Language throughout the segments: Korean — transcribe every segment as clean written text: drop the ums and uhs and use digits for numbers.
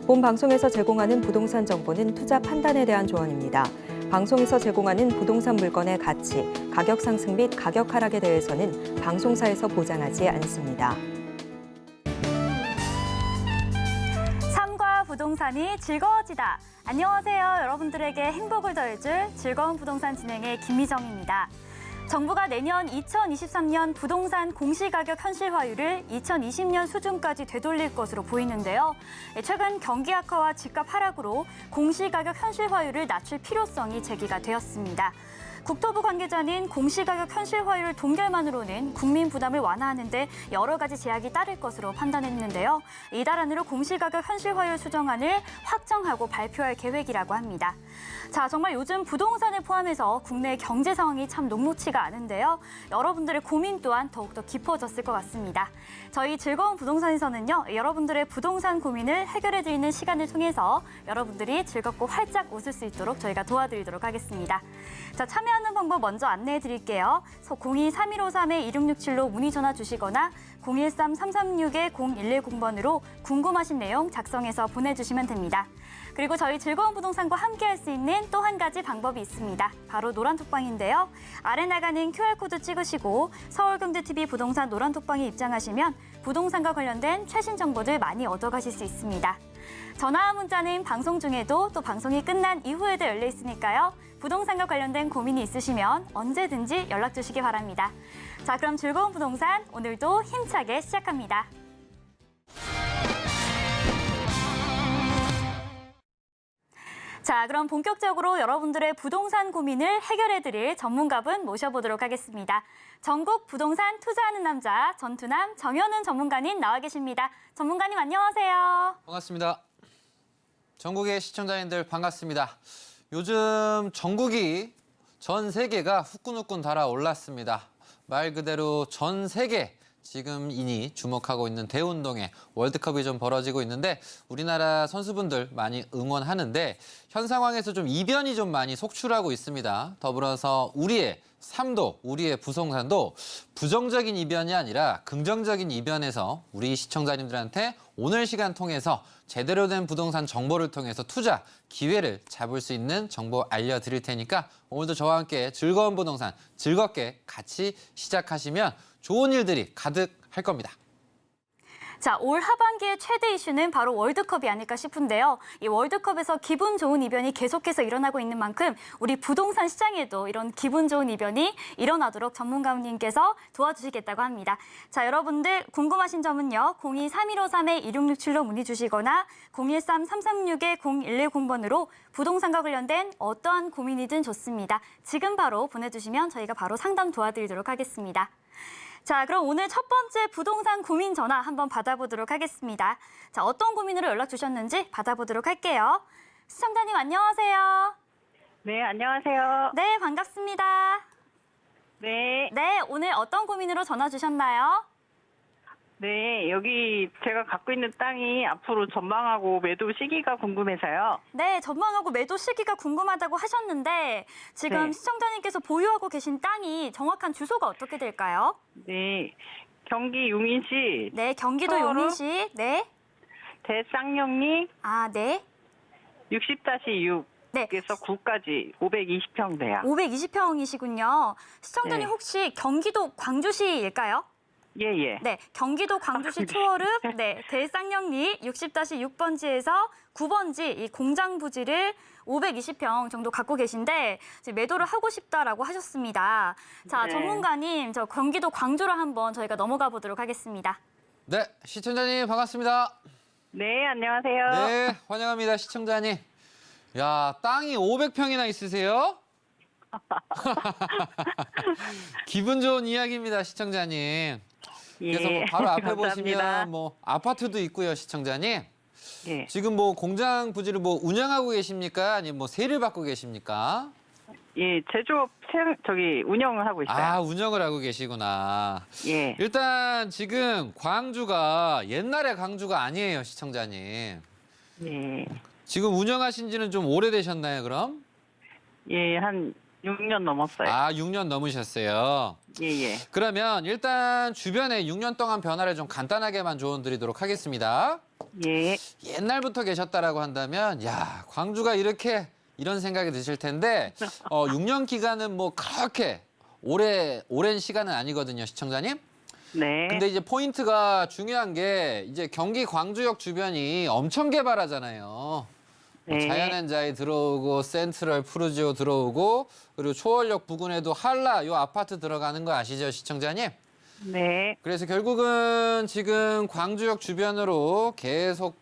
본 방송에서 제공하는 부동산 정보는 투자 판단에 대한 조언입니다. 방송에서 제공하는 부동산 물건의 가치, 가격 상승 및 가격 하락에 대해서는 방송사에서 보장하지 않습니다. 삶과 부동산이 즐거워지다. 안녕하세요. 여러분들에게 행복을 더해줄 즐거운 부동산 진행의 김미정입니다. 정부가 내년 2023년 부동산 공시가격 현실화율을 2020년 수준까지 되돌릴 것으로 보이는데요. 최근 경기 악화와 집값 하락으로 공시가격 현실화율을 낮출 필요성이 제기가 되었습니다. 국토부 관계자는 공시가격 현실화율 동결만으로는 국민 부담을 완화하는 데 여러 가지 제약이 따를 것으로 판단했는데요. 이달 안으로 공시가격 현실화율 수정안을 확정하고 발표할 계획이라고 합니다. 자, 정말 요즘 부동산을 포함해서 국내 경제 상황이 참 녹록치가 않은데요. 여러분들의 고민 또한 더욱더 깊어졌을 것 같습니다. 저희 즐거운 부동산에서는요, 여러분들의 부동산 고민을 해결해드리는 시간을 통해서 여러분들이 즐겁고 활짝 웃을 수 있도록 저희가 도와드리도록 하겠습니다. 자, 참여하는 방법 먼저 안내해 드릴게요. 02-3153-2667로 문의 전화 주시거나 013-336-0110번으로 궁금하신 내용 작성해서 보내주시면 됩니다. 그리고 저희 즐거운 부동산과 함께할 수 있는 또 한 가지 방법이 있습니다. 바로 노란톡방인데요. 아래 나가는 QR코드 찍으시고 서울경제TV 부동산 노란톡방에 입장하시면 부동산과 관련된 최신 정보들 많이 얻어가실 수 있습니다. 전화와 문자는 방송 중에도 또 방송이 끝난 이후에도 열려 있으니까요. 부동산과 관련된 고민이 있으시면 언제든지 연락 주시기 바랍니다. 자, 그럼 즐거운 부동산 오늘도 힘차게 시작합니다. 자, 그럼 본격적으로 여러분들의 부동산 고민을 해결해드릴 전문가분 모셔보도록 하겠습니다. 전국 부동산 투자하는 남자 전투남 정현훈 전문가님 나와 계십니다. 전문가님 안녕하세요. 반갑습니다. 전국의 시청자님들 반갑습니다. 요즘 전국이 전 세계가 후끈후끈 달아올랐습니다. 말 그대로 전 세계 지금 이니 주목하고 있는 대운동회 월드컵이 좀 벌어지고 있는데 우리나라 선수분들 많이 응원하는데 현 상황에서 좀 이변이 좀 많이 속출하고 있습니다. 더불어서 우리의 삶도 우리의 부동산도 부정적인 이변이 아니라 긍정적인 이변에서 우리 시청자님들한테 오늘 시간 통해서 제대로 된 부동산 정보를 통해서 투자 기회를 잡을 수 있는 정보 알려드릴 테니까 오늘도 저와 함께 즐거운 부동산 즐겁게 같이 시작하시면 좋은 일들이 가득할 겁니다. 자, 올 하반기의 최대 이슈는 바로 월드컵이 아닐까 싶은데요. 이 월드컵에서 기분 좋은 이변이 계속해서 일어나고 있는 만큼 우리 부동산 시장에도 이런 기분 좋은 이변이 일어나도록 전문가님께서 도와주시겠다고 합니다. 자, 여러분들 궁금하신 점은요. 02-3153-2667로 문의 주시거나 013-336-0110번으로 부동산과 관련된 어떠한 고민이든 좋습니다. 지금 바로 보내주시면 저희가 바로 상담 도와드리도록 하겠습니다. 자, 그럼 오늘 첫 번째 부동산 고민 전화 한번 받아보도록 하겠습니다. 자, 어떤 고민으로 연락 주셨는지 받아보도록 할게요. 시청자님 안녕하세요. 네, 안녕하세요. 네, 반갑습니다. 네, 네, 오늘 어떤 고민으로 전화 주셨나요? 네, 여기 제가 갖고 있는 땅이 앞으로 전망하고 매도 시기가 궁금해서요. 네, 전망하고 매도 시기가 궁금하다고 하셨는데 지금 네. 시청자님께서 보유하고 계신 땅이 정확한 주소가 어떻게 될까요? 네, 경기 용인시 네, 경기도 서울? 용인시. 네. 대쌍령리 아, 네. 60-6. 네. 그래서 9까지 520평 돼요. 520평이시군요. 시청자님 네. 혹시 경기도 광주시일까요? 예, 예. 네, 경기도 광주시 초월읍 네, 대쌍령리 60-6번지에서 9번지 이 공장 부지를 520평 정도 갖고 계신데 이제 매도를 하고 싶다라고 하셨습니다. 자, 네. 전문가님, 저 경기도 광주로 한번 저희가 넘어가 보도록 하겠습니다. 네, 시청자님 반갑습니다. 네, 안녕하세요. 네, 환영합니다, 시청자님. 야, 땅이 500평이나 있으세요? 기분 좋은 이야기입니다, 시청자님. 그래서 뭐 바로 앞에 감사합니다. 보시면 뭐 아파트도 있고요, 시청자님. 예, 지금 뭐 공장 부지를 뭐 운영하고 계십니까? 아니면 뭐 세를 받고 계십니까? 예, 제조업 운영을 하고 있어요. 아, 운영을 하고 계시구나. 예, 일단 지금 광주가 옛날의 광주가 아니에요, 시청자님. 예, 지금 운영하신 지는 좀 오래되셨나요, 그럼? 예, 한 6년 넘었어요. 아, 6년 넘으셨어요. 예, 예. 그러면 일단 주변에 6년 동안 변화를 좀 간단하게만 조언드리도록 하겠습니다. 예. 옛날부터 계셨다라고 한다면 야, 광주가 이런 생각이 드실 텐데 6년 기간은 뭐 그렇게 오랜 시간은 아니거든요, 시청자님. 네. 근데 이제 포인트가 중요한 게 이제 경기 광주역 주변이 엄청 개발하잖아요. 네. 자연엔자이 들어오고 센트럴 푸르지오 들어오고 그리고 초월역 부근에도 한라 요 아파트 들어가는 거 아시죠, 시청자님? 네. 그래서 결국은 지금 광주역 주변으로 계속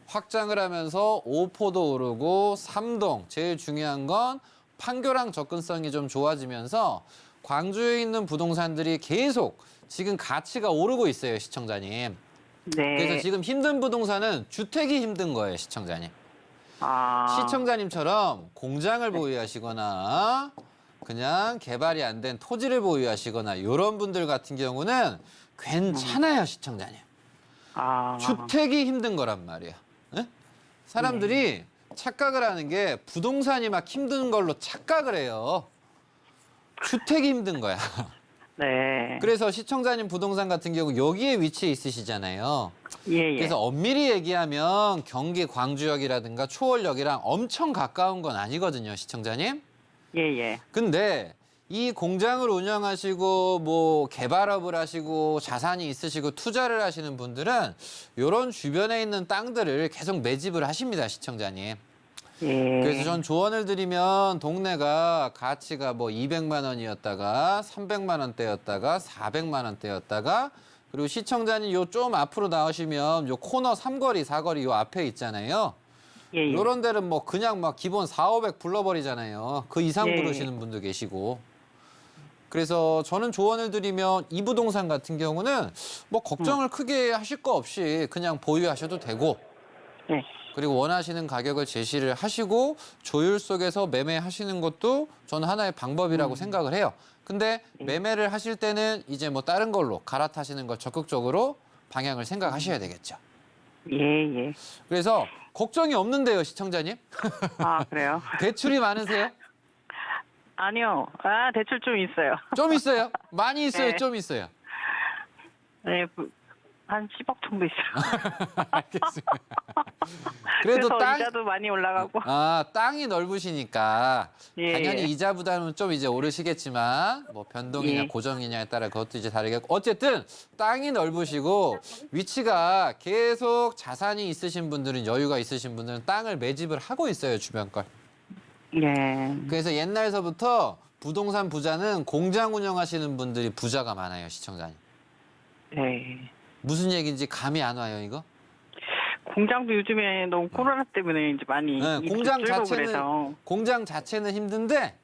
확장을 하면서 오포도 오르고 삼동 제일 중요한 건 판교랑 접근성이 좀 좋아지면서 광주에 있는 부동산들이 계속 지금 가치가 오르고 있어요, 시청자님. 네. 그래서 지금 힘든 부동산은 주택이 힘든 거예요, 시청자님. 아. 시청자님처럼 공장을 보유하시거나 그냥 개발이 안 된 토지를 보유하시거나 이런 분들 같은 경우는 괜찮아요, 시청자님. 아. 주택이 힘든 거란 말이에요. 예? 사람들이 착각을 하는 게 부동산이 막 힘든 걸로 착각을 해요. 주택이 힘든 거야. 네. 그래서 시청자님 부동산 같은 경우 여기에 위치해 있으시잖아요. 예, 예. 그래서 엄밀히 얘기하면 경기 광주역이라든가 초월역이랑 엄청 가까운 건 아니거든요, 시청자님. 예, 예. 근데 이 공장을 운영하시고 뭐 개발업을 하시고 자산이 있으시고 투자를 하시는 분들은 이런 주변에 있는 땅들을 계속 매집을 하십니다, 시청자님. 예. 그래서 전 조언을 드리면 동네가 가치가 뭐 200만 원이었다가 300만 원대였다가 400만 원대였다가 그리고 시청자님 요 좀 앞으로 나오시면 요 코너 3거리, 4거리 요 앞에 있잖아요. 예, 예. 요런 데는 뭐 그냥 막 기본 4, 500 불러버리잖아요. 그 이상 예. 부르시는 분도 계시고. 그래서 저는 조언을 드리면 이 부동산 같은 경우는 뭐 걱정을 크게 하실 거 없이 그냥 보유하셔도 되고 예. 그리고 원하시는 가격을 제시를 하시고 조율 속에서 매매하시는 것도 저는 하나의 방법이라고 생각을 해요. 근데 매매를 하실 때는 이제 뭐 다른 걸로 갈아타시는 걸 적극적으로 방향을 생각하셔야 되겠죠. 예, 예. 그래서 걱정이 없는데요, 시청자님? 아, 그래요? 대출이 많으세요? 아니요. 아, 대출 좀 있어요. 좀 있어요? 많이 있어요? 네. 좀 있어요? 네, 한 10억 정도 있어요. 알겠습니다. 그래도 그래서 이자도 많이 올라가고. 땅이 넓으시니까 예, 당연히 예. 이자보다는 좀 이제 오르시겠지만 뭐 변동이냐 예. 고정이냐에 따라 그것도 이제 다르겠고 어쨌든 땅이 넓으시고 위치가 계속 자산이 있으신 분들은 여유가 있으신 분들은 땅을 매집을 하고 있어요, 주변 걸. 예. 그래서 옛날서부터 부동산 부자는 공장 운영하시는 분들이 부자가 많아요, 시청자님. 네. 무슨 얘기인지 감이 안 와요, 이거? 공장도 요즘에 너무 코로나 때문에 이제 많이 네, 일이 공장 줄고 자체는 그래서. 힘든데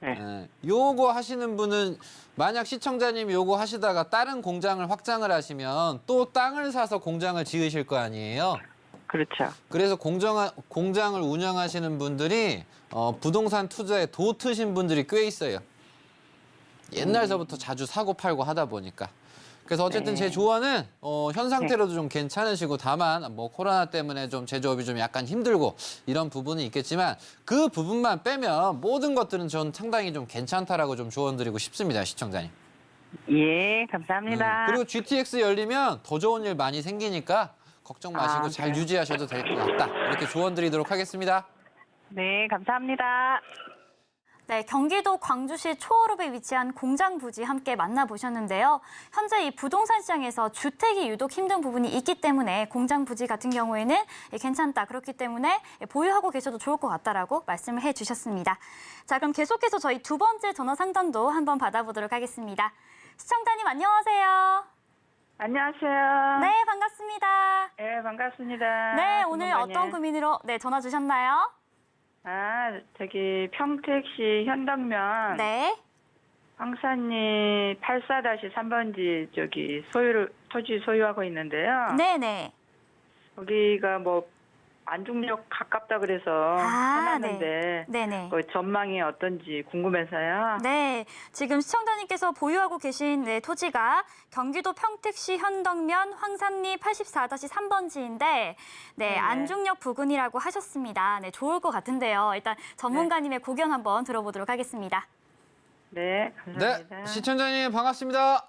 네. 요거 하시는 분은 만약 시청자님 요거 하시다가 다른 공장을 확장을 하시면 또 땅을 사서 공장을 지으실 거 아니에요. 그렇죠. 그래서 공장을 운영하시는 분들이 부동산 투자에 도 트신 분들이 꽤 있어요. 옛날서부터 자주 사고 팔고 하다 보니까. 그래서 어쨌든 제 조언은 현 상태로도 좀 괜찮으시고 다만 뭐 코로나 때문에 좀 제조업이 좀 약간 힘들고 이런 부분이 있겠지만 그 부분만 빼면 모든 것들은 전 상당히 좀 괜찮다라고 좀 조언드리고 싶습니다, 시청자님. 예, 감사합니다. 그리고 GTX 열리면 더 좋은 일 많이 생기니까 걱정 마시고 아, 잘 그래요? 유지하셔도 될 것 같다. 이렇게 조언드리도록 하겠습니다. 네, 감사합니다. 네, 경기도 광주시 초월읍에 위치한 공장 부지 함께 만나보셨는데요. 현재 이 부동산 시장에서 주택이 유독 힘든 부분이 있기 때문에 공장 부지 같은 경우에는 괜찮다. 그렇기 때문에 보유하고 계셔도 좋을 것 같다라고 말씀을 해주셨습니다. 자, 그럼 계속해서 저희 두 번째 전화 상담도 한번 받아보도록 하겠습니다. 시청자님 안녕하세요. 안녕하세요. 네, 반갑습니다. 네, 반갑습니다. 네, 오늘 전문가님. 어떤 고민으로 전화 주셨나요? 저기 평택시 현덕면 네. 황산리 84-3번지 저기 토지 소유하고 있는데요. 네네. 거기가 뭐 안중역 가깝다 그래서 해놨는데 네네. 그 전망이 어떤지 궁금해서요. 네, 지금 시청자님께서 보유하고 계신 토지가 경기도 평택시 현덕면 황산리 84-3번지인데 네네. 안중역 부근이라고 하셨습니다. 네, 좋을 것 같은데요. 일단 전문가님의 고견 한번 들어보도록 하겠습니다. 네, 감사합니다. 네, 시청자님 반갑습니다.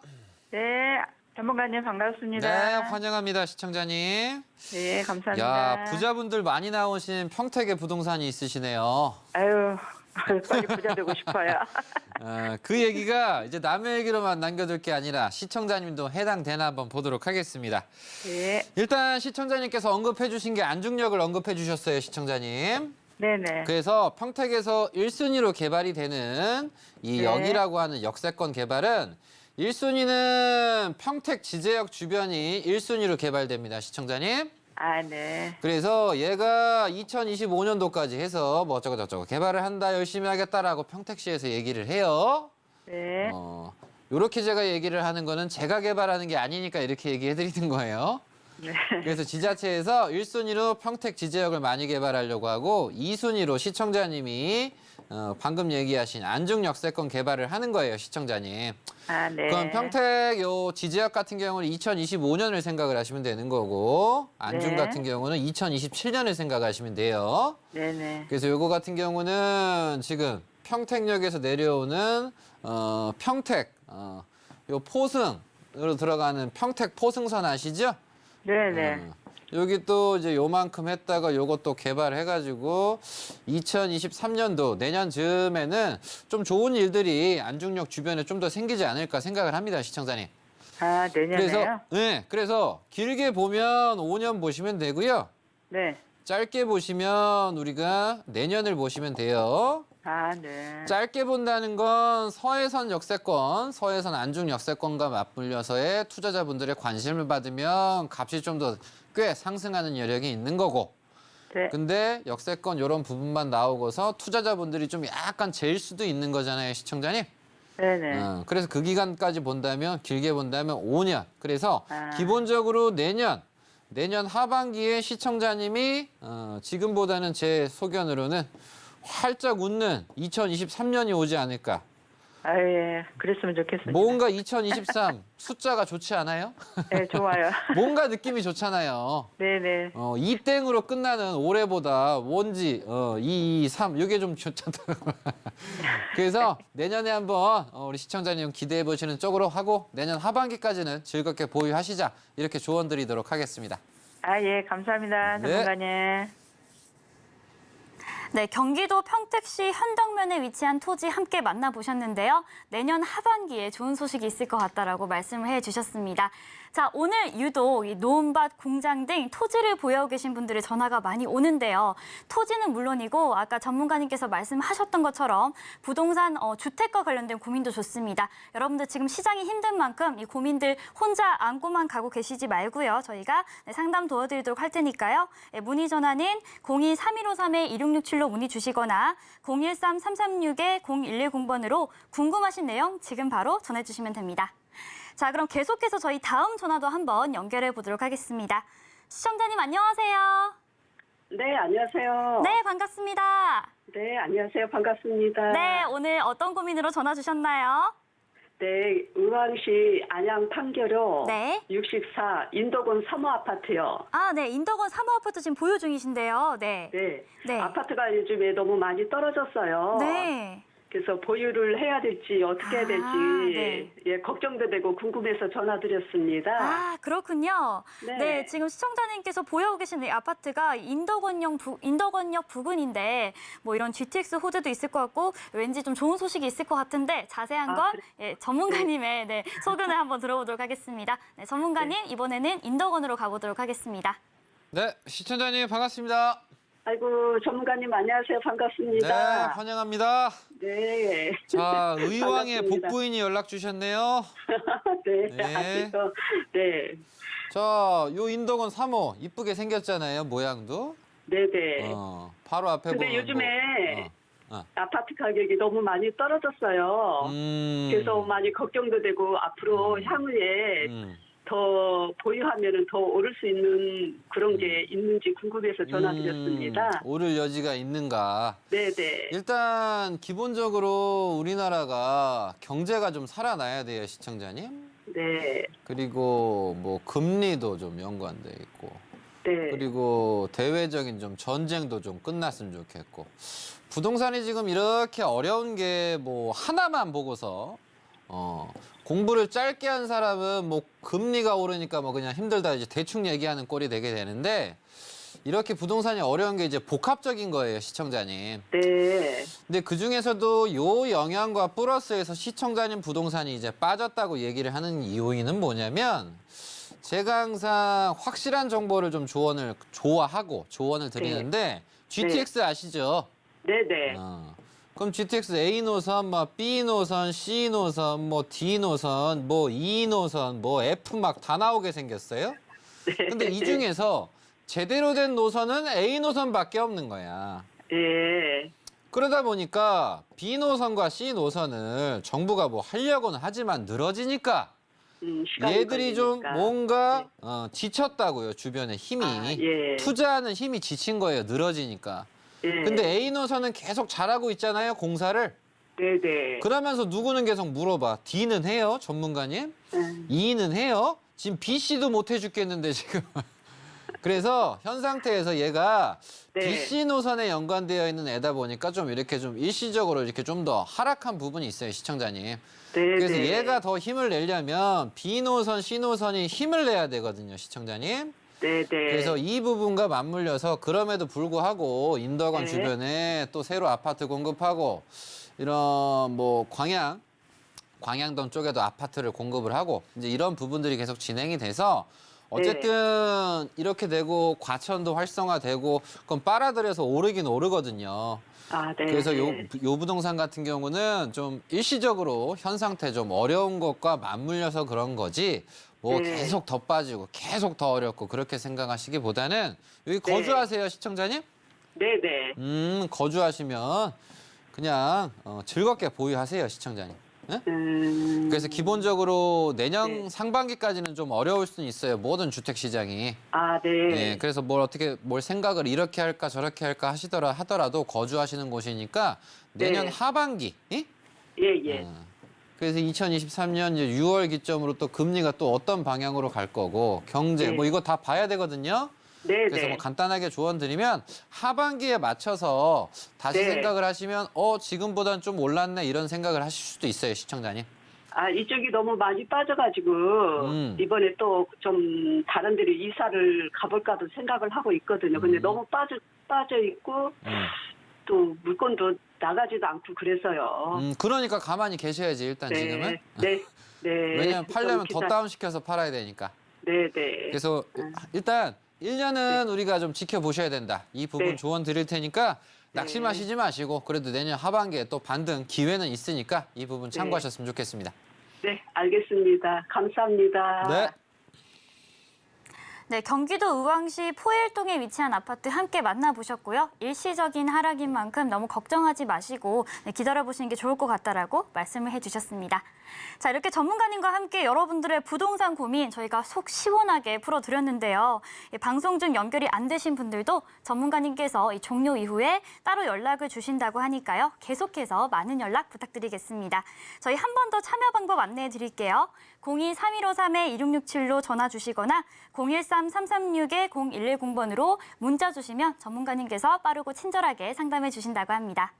네, 전문가님 반갑습니다. 네, 환영합니다, 시청자님. 네, 감사합니다. 야, 부자분들 많이 나오신 평택에 부동산이 있으시네요. 아유, 빨리 부자 되고 싶어요. 그 얘기가 이제 남의 얘기로만 남겨둘 게 아니라 시청자님도 해당되나 한번 보도록 하겠습니다. 네, 일단 시청자님께서 언급해 주신 게 안중역을 언급해 주셨어요, 시청자님. 네네. 그래서 평택에서 1순위로 개발이 되는 이 네. 역이라고 하는 역세권 개발은 1순위는 평택 지제역 주변이 1순위로 개발됩니다, 시청자님. 아, 네. 그래서 얘가 2025년도까지 해서 뭐 어쩌고저쩌고 개발을 한다, 열심히 하겠다라고 평택시에서 얘기를 해요. 네. 요렇게 제가 얘기를 하는 거는 제가 개발하는 게 아니니까 이렇게 얘기해 드리는 거예요. 네. 그래서 지자체에서 1순위로 평택 지제역을 많이 개발하려고 하고 2순위로 시청자님이 방금 얘기하신 안중역세권 개발을 하는 거예요, 시청자님. 아, 네. 그럼 평택 요 지제역 같은 경우는 2025년을 생각을 하시면 되는 거고 안중 네. 같은 경우는 2027년을 생각하시면 돼요. 네네. 그래서 요거 같은 경우는 지금 평택역에서 내려오는 평택 요 포승으로 들어가는 평택 포승선 아시죠? 네네. 여기 또 이제 요만큼 했다가 요것도 개발해가지고 2023년도 내년 즈음에는 좀 좋은 일들이 안중역 주변에 좀 더 생기지 않을까 생각을 합니다, 시청자님. 아, 내년에요? 그래서 길게 보면 5년 보시면 되고요. 네. 짧게 보시면 우리가 내년을 보시면 돼요. 아, 네. 짧게 본다는 건 서해선 역세권, 서해선 안중 역세권과 맞물려서의 투자자분들의 관심을 받으면 값이 좀 더 꽤 상승하는 여력이 있는 거고. 네. 근데 역세권 이런 부분만 나오고서 투자자분들이 좀 약간 재일 수도 있는 거잖아요, 시청자님. 네네. 그래서 그 기간까지 본다면 길게 본다면 5년. 그래서 아. 기본적으로 내년 하반기에 시청자님이 지금보다는 제 소견으로는 활짝 웃는 2023년이 오지 않을까. 아, 예. 그랬으면 좋겠습니다. 뭔가 2023 숫자가 좋지 않아요? 네, 좋아요. 뭔가 느낌이 좋잖아요. 네네. 이땡으로 끝나는 올해보다 원지 2, 3 이게 좀 좋잖아요. 그래서 내년에 한번 우리 시청자님 기대해 보시는 쪽으로 하고 내년 하반기까지는 즐겁게 보유하시자 이렇게 조언 드리도록 하겠습니다. 아, 예. 감사합니다. 네. 전문가님. 네, 경기도 평택시 현덕면에 위치한 토지 함께 만나보셨는데요. 내년 하반기에 좋은 소식이 있을 것 같다라고 말씀을 해주셨습니다. 자, 오늘 유독 이 노은밭, 공장 등 토지를 보유하고 계신 분들의 전화가 많이 오는데요. 토지는 물론이고 아까 전문가님께서 말씀하셨던 것처럼 부동산 주택과 관련된 고민도 좋습니다. 여러분들 지금 시장이 힘든 만큼 이 고민들 혼자 안고만 가고 계시지 말고요. 저희가 상담 도와드리도록 할 테니까요. 문의 전화는 02-3153-2667로 문의 주시거나 013-336-0110번으로 궁금하신 내용 지금 바로 전해주시면 됩니다. 자, 그럼 계속해서 저희 다음 전화도 한번 연결해 보도록 하겠습니다. 시청자님 안녕하세요. 네, 안녕하세요. 네, 반갑습니다. 네, 안녕하세요. 반갑습니다. 네, 오늘 어떤 고민으로 전화 주셨나요? 네, 의왕시 안양 판교로 네. 64 인도군 3호 아파트요. 아, 네, 인덕원 3호 아파트 지금 보유 중이신데요. 네. 네. 네. 아파트가 요즘에 너무 많이 떨어졌어요. 네. 그래서 보유를 해야 될지 어떻게 해야 될지 네. 예, 걱정도 되고 궁금해서 전화드렸습니다. 아, 그렇군요. 네. 네, 지금 시청자님께서 보유하고 계신 이 아파트가 인덕원역 부근인데 뭐 이런 GTX 호재도 있을 것 같고 왠지 좀 좋은 소식이 있을 것 같은데 자세한 건 예, 전문가님의 소견을 한번 들어보도록 하겠습니다. 네, 전문가님 이번에는 인덕원으로 가보도록 하겠습니다. 네, 시청자님 반갑습니다. 아이고, 전문가님 안녕하세요. 네, 반갑습니다. 환영합니다. 네. 자, 의왕의 반갑습니다. 복부인이 연락 주셨네요. 네. 네. 아시죠? 네. 자, 요 인덕원 3호 이쁘게 생겼잖아요, 모양도. 네네. 바로 앞에 근데 보면 요즘에 뭐, 아파트 가격이 너무 많이 떨어졌어요. 그래서 많이 걱정도 되고 앞으로 향후에 더 보유하면은 더 오를 수 있는 그런 게 있는지 궁금해서 전화드렸습니다. 오를 여지가 있는가. 네네. 일단 기본적으로 우리나라가 경제가 좀 살아나야 돼요, 시청자님. 네. 그리고 뭐 금리도 좀 연관돼 있고. 네. 그리고 대외적인 좀 전쟁도 좀 끝났으면 좋겠고. 부동산이 지금 이렇게 어려운 게 뭐 하나만 보고서 공부를 짧게 한 사람은 뭐 금리가 오르니까 뭐 그냥 힘들다 이제 대충 얘기하는 꼴이 되게 되는데 이렇게 부동산이 어려운 게 이제 복합적인 거예요, 시청자님. 네. 근데 그 중에서도 요 영향과 플러스에서 시청자님 부동산이 이제 빠졌다고 얘기를 하는 요인은 뭐냐면 제가 항상 확실한 정보를 좀 조언을 드리는데 GTX 아시죠? 네네. 그럼 GTX A 노선, 뭐 B 노선, C 노선, 뭐 D 노선, 뭐 E 노선, 뭐 F 막 다 나오게 생겼어요. 근데 이 중에서 제대로 된 노선은 A 노선밖에 없는 거야. 예. 그러다 보니까 B 노선과 C 노선을 정부가 뭐 하려고는 하지만 늘어지니까 시간이 얘들이 좀 걸리니까. 뭔가 지쳤다고요. 주변에 힘이. 예. 투자하는 힘이 지친 거예요. 늘어지니까. 예. 근데 A 노선은 계속 잘하고 있잖아요. 공사를. 네네. 그러면서 누구는 계속 물어봐. D는 해요? 전문가님? E는 해요? 지금 B, C도 못 해죽겠는데 지금. 그래서 현 상태에서 얘가 네. BC 노선에 연관되어 있는 애다 보니까 좀 이렇게 좀 일시적으로 이렇게 좀 더 하락한 부분이 있어요, 시청자님. 네. 그래서 네. 얘가 더 힘을 내려면 B 노선, C 노선이 힘을 내야 되거든요, 시청자님. 네네. 그래서 이 부분과 맞물려서 그럼에도 불구하고 인덕원 네. 주변에 또 새로 아파트 공급하고 이런 뭐 광양동 쪽에도 아파트를 공급을 하고 이제 이런 부분들이 계속 진행이 돼서 어쨌든 이렇게 되고 과천도 활성화되고 그건 빨아들여서 오르긴 오르거든요. 아, 네. 그래서 요 부동산 같은 경우는 좀 일시적으로 현 상태 좀 어려운 것과 맞물려서 그런 거지 뭐 네. 계속 더 빠지고 계속 더 어렵고 그렇게 생각하시기보다는 여기 거주하세요, 시청자님? 네네. 거주하시면 그냥 즐겁게 보유하세요, 시청자님. 응? 그래서 기본적으로 내년 상반기까지는 좀 어려울 수는 있어요. 모든 주택 시장이. 아, 네. 예, 그래서 뭘 생각을 이렇게 할까 저렇게 할까 하더라도 거주하시는 곳이니까 내년 네. 하반기. 예? 예. 그래서 2023년 이제 6월 기점으로 또 금리가 또 어떤 방향으로 갈 거고 경제 네. 뭐 이거 다 봐야 되거든요. 네네. 그래서 뭐 간단하게 조언 드리면 하반기에 맞춰서 다시 네. 생각을 하시면 지금보다는 좀 올랐네 이런 생각을 하실 수도 있어요, 시청자님. 아, 이쪽이 너무 많이 빠져가지고 이번에 또 좀 다른 데로 이사를 가볼까도 생각을 하고 있거든요. 근데 너무 빠져 있고 또 물건도 나가지도 않고 그래서요. 그러니까 가만히 계셔야지 일단 네. 지금은. 네. 네. 왜냐면 팔려면 좀 더 다운시켜서 팔아야 되니까. 네네. 그래서 일단 1년은 우리가 좀 지켜보셔야 된다. 이 부분 네. 조언 드릴 테니까 낙심하시지 마시고 그래도 내년 하반기에 또 반등 기회는 있으니까 이 부분 참고하셨으면 좋겠습니다. 네, 알겠습니다. 감사합니다. 네. 네, 경기도 의왕시 포일동에 위치한 아파트 함께 만나보셨고요. 일시적인 하락인 만큼 너무 걱정하지 마시고 기다려보시는 게 좋을 것 같다라고 말씀을 해주셨습니다. 자, 이렇게 전문가님과 함께 여러분들의 부동산 고민 저희가 속 시원하게 풀어드렸는데요. 방송 중 연결이 안 되신 분들도 전문가님께서 이 종료 이후에 따로 연락을 주신다고 하니까요. 계속해서 많은 연락 부탁드리겠습니다. 저희 한 번 더 참여 방법 안내해 드릴게요. 02-3153-2667로 전화 주시거나 013-336-0110번으로 문자 주시면 전문가님께서 빠르고 친절하게 상담해 주신다고 합니다.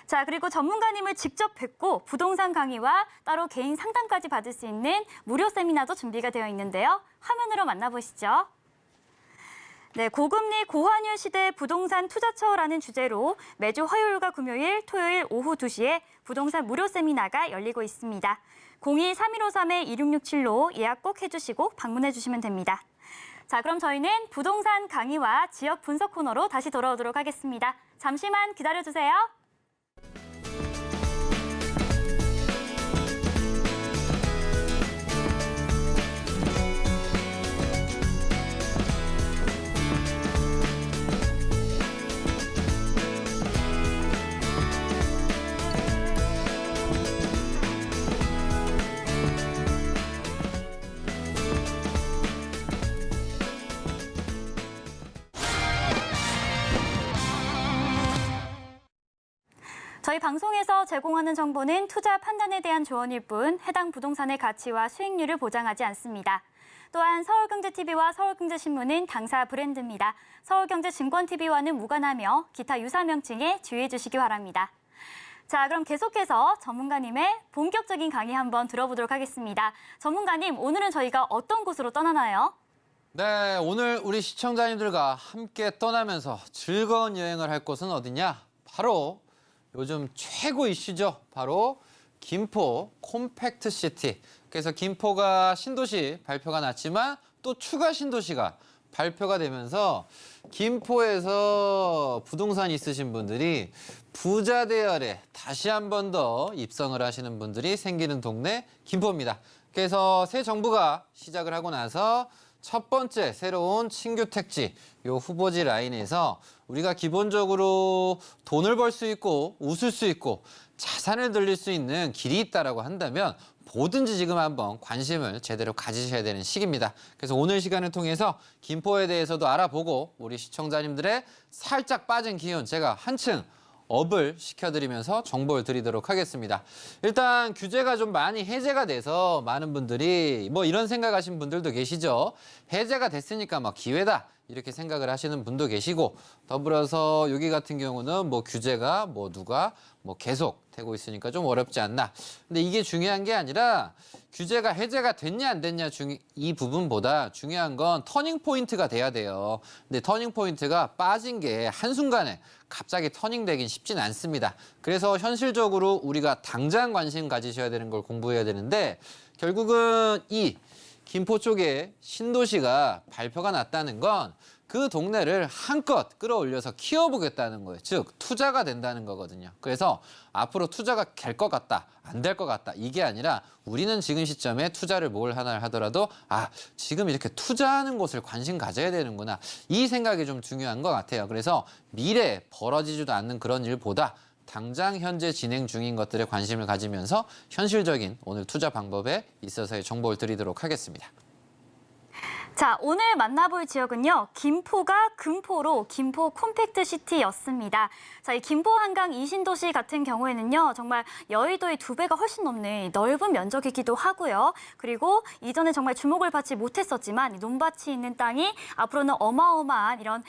자, 그리고 전문가님을 직접 뵙고 부동산 강의와 따로 개인 상담까지 받을 수 있는 무료 세미나도 준비가 되어 있는데요. 화면으로 만나보시죠. 네, 고금리 고환율 시대 부동산 투자처라는 주제로 매주 화요일과 금요일, 토요일 오후 2시에 부동산 무료 세미나가 열리고 있습니다. 02-3153-2667로 예약 꼭 해주시고 방문해 주시면 됩니다. 자, 그럼 저희는 부동산 강의와 지역 분석 코너로 다시 돌아오도록 하겠습니다. 잠시만 기다려주세요. 저희 방송에서 제공하는 정보는 투자 판단에 대한 조언일 뿐 해당 부동산의 가치와 수익률을 보장하지 않습니다. 또한 서울경제TV와 서울경제신문은 당사 브랜드입니다. 서울경제증권TV와는 무관하며 기타 유사 명칭에 주의해 주시기 바랍니다. 자, 그럼 계속해서 전문가님의 본격적인 강의 한번 들어보도록 하겠습니다. 전문가님, 오늘은 저희가 어떤 곳으로 떠나나요? 네, 오늘 우리 시청자님들과 함께 떠나면서 즐거운 여행을 할 곳은 어디냐? 바로 요즘 최고 이슈죠. 바로 김포 콤팩트 시티. 그래서 김포가 신도시 발표가 났지만 또 추가 신도시가 발표가 되면서 김포에서 부동산 있으신 분들이 부자 대열에 다시 한 번 더 입성을 하시는 분들이 생기는 동네 김포입니다. 그래서 새 정부가 시작을 하고 나서 첫 번째 새로운 신규 택지 요 후보지 라인에서 우리가 기본적으로 돈을 벌 수 있고 웃을 수 있고 자산을 늘릴 수 있는 길이 있다라고 한다면 뭐든지 지금 한번 관심을 제대로 가지셔야 되는 시기입니다. 그래서 오늘 시간을 통해서 김포에 대해서도 알아보고 우리 시청자님들의 살짝 빠진 기운 제가 한층 업을 시켜드리면서 정보를 드리도록 하겠습니다. 일단 규제가 좀 많이 해제가 돼서 많은 분들이 뭐 이런 생각하신 분들도 계시죠. 해제가 됐으니까 막 기회다 이렇게 생각을 하시는 분도 계시고 더불어서 여기 같은 경우는 뭐 규제가 뭐 누가 뭐 계속 되고 있으니까 좀 어렵지 않나. 근데 이게 중요한 게 아니라 규제가 해제가 됐냐 안 됐냐 이 부분보다 중요한 건 터닝 포인트가 돼야 돼요. 근데 터닝 포인트가 빠진 게 한순간에 갑자기 터닝되긴 쉽진 않습니다. 그래서 현실적으로 우리가 당장 관심 가지셔야 되는 걸 공부해야 되는데 결국은 이 김포 쪽에 신도시가 발표가 났다는 건 그 동네를 한껏 끌어올려서 키워보겠다는 거예요. 즉 투자가 된다는 거거든요. 그래서 앞으로 투자가 될 것 같다, 안 될 것 같다 이게 아니라 우리는 지금 시점에 투자를 뭘 하나 하더라도 아 지금 이렇게 투자하는 곳을 관심 가져야 되는구나 이 생각이 좀 중요한 것 같아요. 그래서 미래에 벌어지지도 않는 그런 일보다 당장 현재 진행 중인 것들에 관심을 가지면서 현실적인 오늘 투자 방법에 있어서의 정보를 드리도록 하겠습니다. 자, 오늘 만나볼 지역은요. 김포가 금포로 김포 콤팩트 시티였습니다. 자, 이 김포 한강 이신도시 같은 경우에는요. 정말 여의도의 2배가 훨씬 넘는 넓은 면적이기도 하고요. 그리고 이전에 정말 주목을 받지 못했었지만 논밭이 있는 땅이 앞으로는 어마어마한 이런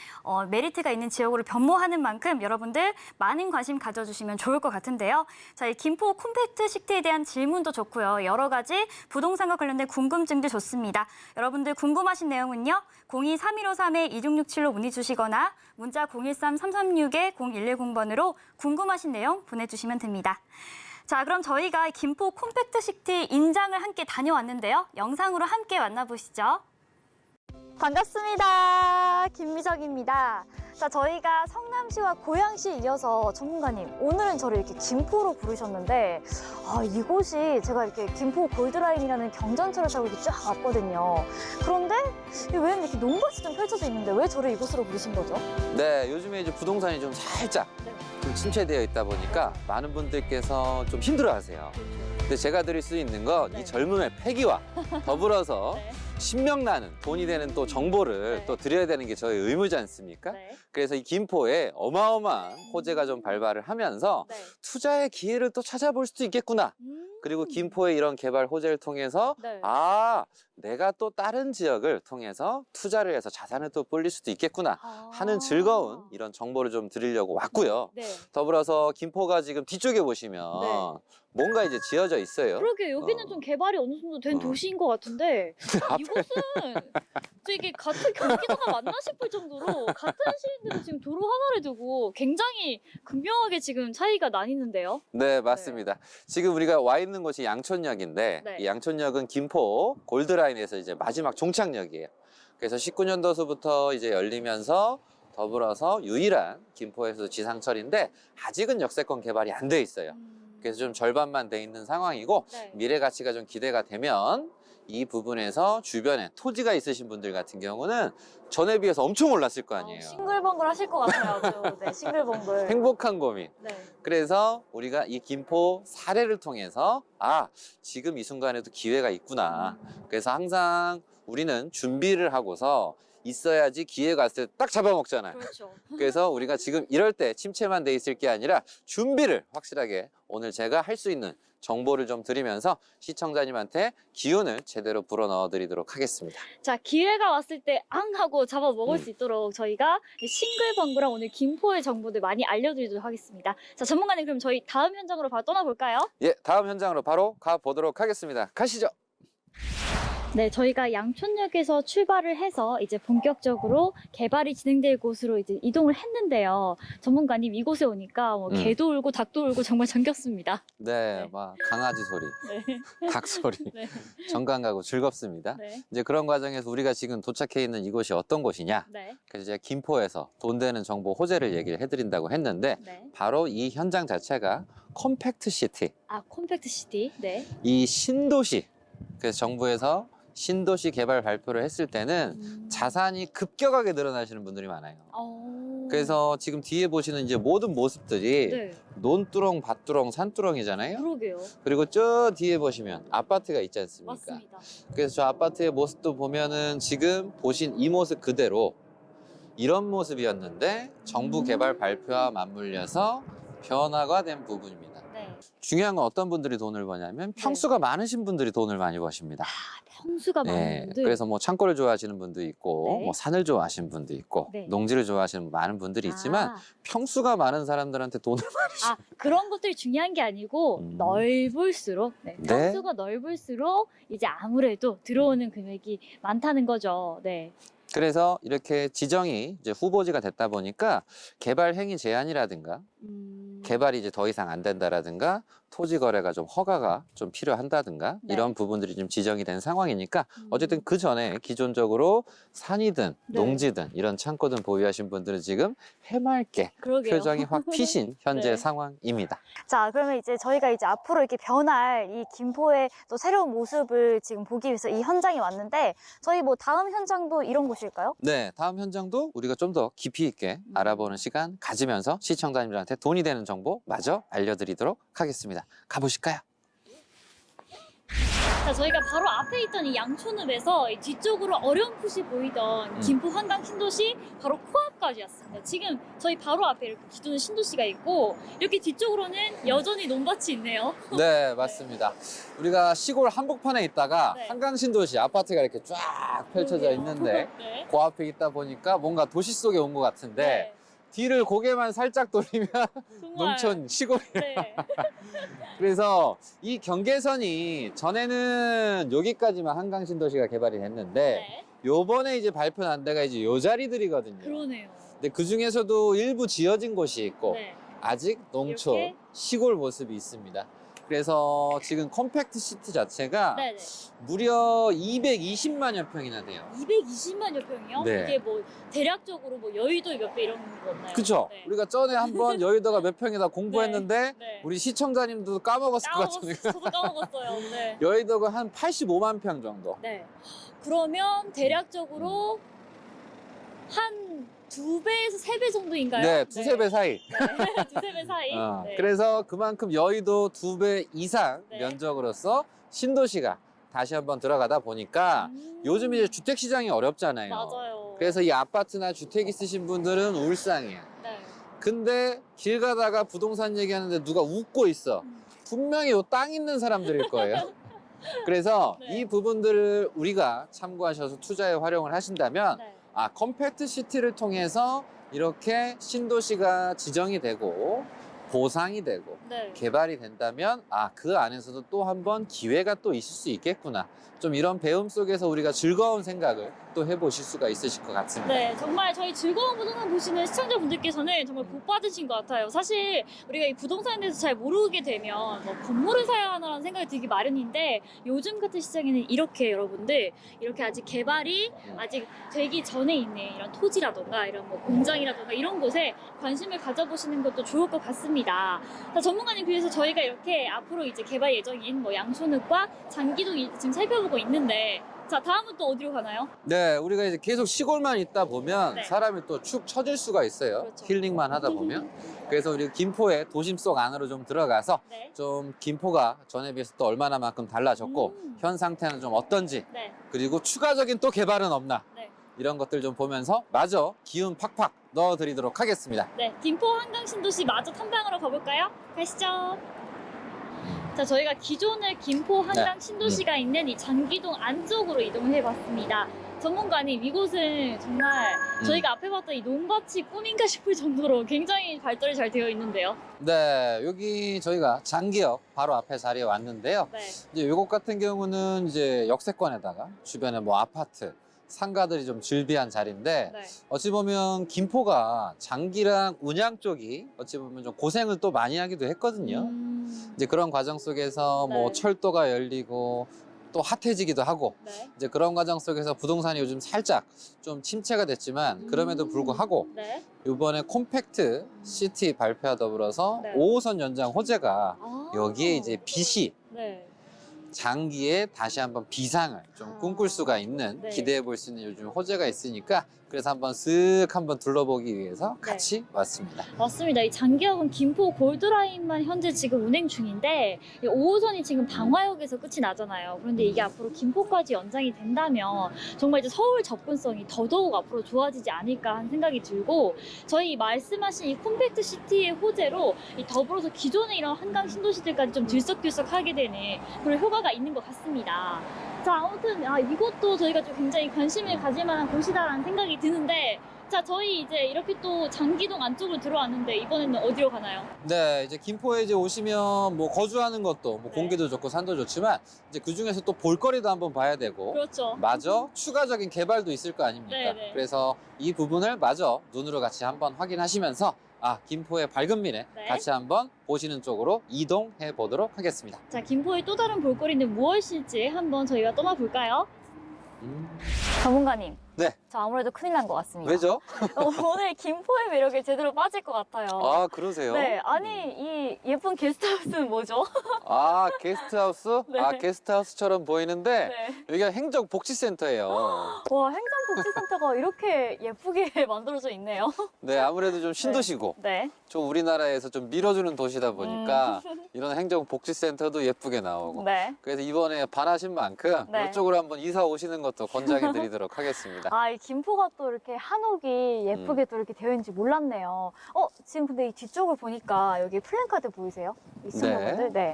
메리트가 있는 지역으로 변모하는 만큼 여러분들 많은 관심 가져주시면 좋을 것 같은데요. 자, 이 김포 콤팩트 시티에 대한 질문도 좋고요. 여러 가지 부동산과 관련된 궁금증도 좋습니다. 여러분들 궁금하신 내용은요. 02-3153-2667로 문의 주시거나 문자 013-336-0110번으로 궁금하신 내용 보내주시면 됩니다. 자, 그럼 저희가 김포 콤팩트 시티 인장을 함께 다녀왔는데요. 영상으로 함께 만나보시죠. 반갑습니다. 김미정입니다. 자, 저희가 성남시와 고양시에 이어서 전문가님, 오늘은 저를 이렇게 김포로 부르셨는데 이곳이 제가 이렇게 김포 골드라인이라는 경전철을 타고 이렇게 쫙 왔거든요. 그런데 왜 이렇게 논밭이 좀 펼쳐져 있는데 왜 저를 이곳으로 부르신 거죠? 네, 요즘에 이제 부동산이 좀 살짝 좀 침체되어 있다 보니까 많은 분들께서 좀 힘들어하세요. 근데 제가 드릴 수 있는 건 이 젊음의 패기와 더불어서 신명나는 돈이 되는 또 정보를 또 드려야 되는 게 저의 의무지 않습니까? 그래서 이 김포에 어마어마한 호재가 좀 발발을 하면서 투자의 기회를 또 찾아볼 수도 있겠구나. 그리고 김포의 이런 개발 호재를 통해서 아, 내가 또 다른 지역을 통해서 투자를 해서 자산을 또 불릴 수도 있겠구나 하는 즐거운 이런 정보를 좀 드리려고 왔고요. 더불어서 김포가 지금 뒤쪽에 보시면 뭔가 이제 지어져 있어요. 그러게 여기는 좀 개발이 어느 정도 된 도시인 것 같은데 이곳은 이게 같은 경기도가 맞나 싶을 정도로 같은 시인데도 지금 도로 하나를 두고 굉장히 극명하게 지금 차이가 나뉘는데요. 네, 맞습니다. 지금 우리가 와 있는 곳이 양촌역인데 이 양촌역은 김포 골드라인에서 이제 마지막 종착역이에요. 그래서 19년도서부터 이제 열리면서 더불어서 유일한 김포에서 지상철인데 아직은 역세권 개발이 안 돼 있어요. 그래서 좀 절반만 돼 있는 상황이고 미래 가치가 좀 기대가 되면 이 부분에서 주변에 토지가 있으신 분들 같은 경우는 전에 비해서 엄청 올랐을 거 아니에요. 싱글벙글 하실 것 같아요. 아주. 네, 싱글벙글. 행복한 고민. 그래서 우리가 이 김포 사례를 통해서 아, 지금 이 순간에도 기회가 있구나. 그래서 항상 우리는 준비를 하고서 있어야지 기회가 왔을 때 딱 잡아먹잖아요. 그렇죠. 그래서 우리가 지금 이럴 때 침체만 돼 있을 게 아니라 준비를 확실하게 오늘 제가 할 수 있는 정보를 좀 드리면서 시청자님한테 기운을 제대로 불어넣어 드리도록 하겠습니다. 자, 기회가 왔을 때 앙 하고 잡아 먹을 수 있도록 저희가 싱글벙글한 오늘 김포의 정보들 많이 알려드리도록 하겠습니다. 자, 전문가님 그럼 저희 다음 현장으로 바로 떠나볼까요? 예, 다음 현장으로 바로 가보도록 하겠습니다. 가시죠. 네, 저희가 양촌역에서 출발을 해서 이제 본격적으로 개발이 진행될 곳으로 이제 이동을 했는데요. 전문가님 이곳에 오니까 뭐 개도 울고 닭도 울고 정말 정겹습니다. 네, 네. 막 강아지 소리, 네. 닭 소리, 네. 정감 가고 즐겁습니다. 네. 이제 그런 과정에서 우리가 지금 도착해 있는 이곳이 어떤 곳이냐? 네. 그래서 제가 김포에서 돈 되는 정보 호재를 얘기를 해드린다고 했는데 네. 바로 이 현장 자체가 컴팩트 시티, 아, 콤팩트 시티. 네. 이 신도시. 그래서 정부에서 신도시 개발 발표를 했을 때는 자산이 급격하게 늘어나시는 분들이 많아요. 그래서 지금 뒤에 보시는 이제 모든 모습들이 네. 논두렁, 밭두렁, 산두렁이잖아요. 그러게요. 그리고 저 뒤에 보시면 아파트가 있지 않습니까? 맞습니다. 그래서 저 아파트의 모습도 보면은 지금 보신 이 모습 그대로 이런 모습이었는데 정부 개발 발표와 맞물려서 변화가 된 부분입니다. 네. 중요한 건 어떤 분들이 돈을 버냐면 평수가 많으신 분들이 돈을 많이 버십니다. 평수가 많은 네, 분들. 그래서 뭐 창고를 좋아하시는 분도 있고 네. 뭐 산을 좋아하시는 분도 있고 네. 농지를 좋아하시는 많은 분들이 있지만 아, 평수가 많은 사람들한테 돈을 많이 줘. 아, 그런 것들이 중요한 게 아니고 넓을수록 네. 평수가 넓을수록 이제 아무래도 들어오는 금액이 많다는 거죠. 네. 그래서 이렇게 지정이 이제 후보지가 됐다 보니까 개발 행위 제한이라든가 개발이 이제 더 이상 안 된다라든가 토지 거래가 좀 허가가 좀 필요한다든가 네. 이런 부분들이 좀 지정이 된 상황이니까 어쨌든 그 전에 기존적으로 산이든 네. 농지든 이런 창고든 보유하신 분들은 지금 해맑게 그러게요. 표정이 확 피신 현재 네. 상황입니다. 자, 그러면 이제 저희가 이제 앞으로 이렇게 변할 이 김포의 또 새로운 모습을 지금 보기 위해서 이 현장에 왔는데 저희 뭐 다음 현장도 이런 곳일까요? 네, 다음 현장도 우리가 좀 더 깊이 있게 알아보는 시간 가지면서 시청자님들한테 돈이 되는 정보 마저 알려드리도록 하겠습니다. 가보실까요? 자, 저희가 바로 앞에 있던 이 양촌읍에서 이 뒤쪽으로 어렴풋이 보이던 김포 한강 신도시 바로 코앞까지 왔습니다. 지금 저희 바로 앞에 이렇게 기존 신도시가 있고 이렇게 뒤쪽으로는 여전히 논밭이 있네요. 네, 맞습니다. 우리가 시골 한복판에 있다가 네. 한강 신도시 아파트가 이렇게 쫙 펼쳐져 있는데 네. 그 앞에 있다 보니까 뭔가 도시 속에 온 것 같은데 네. 뒤를 고개만 살짝 돌리면 정말. 농촌 시골. 네. 그래서 이 경계선이 전에는 여기까지만 한강 신도시가 개발이 됐는데 네. 요번에 이제 발표한 데가 이제 요 자리들이거든요. 그러네요. 근데 그 중에서도 일부 지어진 곳이 있고 네. 아직 농촌 이렇게? 시골 모습이 있습니다. 그래서 지금 컴팩트 시티 자체가 네네. 무려 220만여 평이나 돼요. 220만여 평이요? 네. 이게 뭐 대략적으로 뭐 여의도 몇 배 이런 거였나요? 그쵸? 네. 우리가 전에 한번 여의도가 몇 평이다 공부했는데 네. 우리 시청자님도 까먹었을 것 같은데 저도 까먹었어요. 네. 여의도가 한 85만 평 정도. 네. 그러면 대략적으로 한 2배에서 3배 정도인가요? 네, 두세 배 사이. 네. 두세 배 사이. 네. 그래서 그만큼 여의도 2배 이상 네. 면적으로서 신도시가 다시 한번 들어가다 보니까 요즘 이제 주택 시장이 어렵잖아요. 맞아요. 그래서 이 아파트나 주택 있으신 분들은 울상이에요. 네. 근데 길 가다가 부동산 얘기하는데 누가 웃고 있어. 분명히 요 땅 있는 사람들일 거예요. 그래서 네. 이 부분들을 우리가 참고하셔서 투자에 활용을 하신다면 네. 아, 컴팩트 시티를 통해서 이렇게 신도시가 지정이 되고 보상이 되고 네. 개발이 된다면 아, 그 안에서도 또 한 번 기회가 또 있을 수 있겠구나. 좀 이런 배움 속에서 우리가 즐거운 생각을 또 해보실 수가 있으실 것 같습니다. 네, 정말 저희 즐거운 부동산 보시는 시청자분들께서는 정말 복 받으신 것 같아요. 사실 우리가 이 부동산에 대해서 잘 모르게 되면 뭐 건물을 사야 하나라는 생각이 들기 마련인데 요즘 같은 시장에는 이렇게 여러분들 이렇게 아직 개발이 아직 되기 전에 있는 이런 토지라던가 이런 뭐 공장이라던가 이런 곳에 관심을 가져보시는 것도 좋을 것 같습니다. 자, 전문가님 그래서 저희가 이렇게 앞으로 이제 개발 예정인 뭐 양촌읍과 장기동이 지금 살펴보고 있는데 자, 다음은 또 어디로 가나요? 네, 우리가 이제 계속 시골만 있다 보면 네. 사람이 또 축 처질 수가 있어요. 그렇죠. 힐링만 하다 보면. 그래서 우리 김포의 도심 속 안으로 좀 들어가서 네. 좀 김포가 전에 비해서 또 얼마나만큼 달라졌고 현 상태는 좀 어떤지 네. 그리고 추가적인 또 개발은 없나 네. 이런 것들 좀 보면서 마저 기운 팍팍 넣어드리도록 하겠습니다. 네, 김포 한강 신도시 마저 탐방하러 가볼까요? 가시죠. 자, 저희가 기존의 김포 한강 신도시가 있는 이 장기동 안쪽으로 이동해봤습니다. 전문가님, 이곳은 정말 저희가 앞에 봤던 이 논밭이 꿈인가 싶을 정도로 굉장히 발달이 잘 되어 있는데요. 네, 여기 저희가 장기역 바로 앞에 자리에 왔는데요. 네. 이제 요곳 같은 경우는 이제 역세권에다가 주변에 뭐 아파트, 상가들이 좀 즐비한 자리인데 네. 어찌 보면 김포가 장기랑 운양 쪽이 어찌 보면 좀 고생을 또 많이 하기도 했거든요. 이제 그런 과정 속에서 뭐 네. 철도가 열리고 또 핫해지기도 하고 네. 이제 그런 과정 속에서 부동산이 요즘 살짝 좀 침체가 됐지만 그럼에도 불구하고 네. 이번에 콤팩트 시티 발표와 더불어서 네. 5호선 연장 호재가 아. 여기에 이제 빛이 네. 장기에 다시 한번 비상을 좀 꿈꿀 수가 있는 네. 기대해 볼 수 있는 요즘 호재가 있으니까 그래서 한번 쓱 한번 둘러보기 위해서 같이 왔습니다. 맞습니다. 이 장기역은 김포 골드라인만 현재 지금 운행 중인데 이 5호선이 지금 방화역에서 끝이 나잖아요. 그런데 이게 앞으로 김포까지 연장이 된다면 정말 이제 서울 접근성이 더더욱 앞으로 좋아지지 않을까 하는 생각이 들고 저희 말씀하신 이 콤팩트 시티의 호재로 이 더불어서 기존의 이런 한강 신도시들까지 좀 들썩들썩하게 되는 그런 효과가 있는 것 같습니다. 자, 아무튼 이것도 저희가 좀 굉장히 관심을 가질 만한 곳이다라는 생각이 드는데 자, 저희 이제 이렇게 또 장기동 안쪽으로 들어왔는데 이번에는 어디로 가나요? 네, 이제 김포에 이제 오시면 뭐 거주하는 것도 뭐 네. 공기도 좋고 산도 좋지만 이제 그 중에서 또 볼거리도 한번 봐야 되고 그렇죠. 마저 추가적인 개발도 있을 거 아닙니까? 네네. 그래서 이 부분을 마저 눈으로 같이 한번 확인하시면서 김포의 밝은 미래 네. 같이 한번 보시는 쪽으로 이동해 보도록 하겠습니다. 자, 김포의 또 다른 볼거리는 무엇일지 한번 저희가 떠나볼까요? 전문가님. 네. 저 아무래도 큰일 난 것 같습니다. 왜죠? 오늘 김포의 매력에 제대로 빠질 것 같아요. 아, 그러세요? 네, 아니 이 예쁜 게스트하우스는 뭐죠? 아, 게스트하우스? 네. 아, 게스트하우스처럼 보이는데 네. 여기가 행정복지센터예요. 와, 행정복지센터가 이렇게 예쁘게 만들어져 있네요. 네, 아무래도 좀 신도시고 네. 좀 우리나라에서 좀 밀어주는 도시다 보니까 이런 행정복지센터도 예쁘게 나오고 네. 그래서 이번에 반하신 만큼 네. 이쪽으로 한번 이사 오시는 것도 권장해 드리도록 하겠습니다. 이 김포가 또 이렇게 한옥이 예쁘게 또 이렇게 되어 있는지 몰랐네요. 지금 근데 이 뒤쪽을 보니까 여기 플랜카드 보이세요? 이 시청자분들? 네.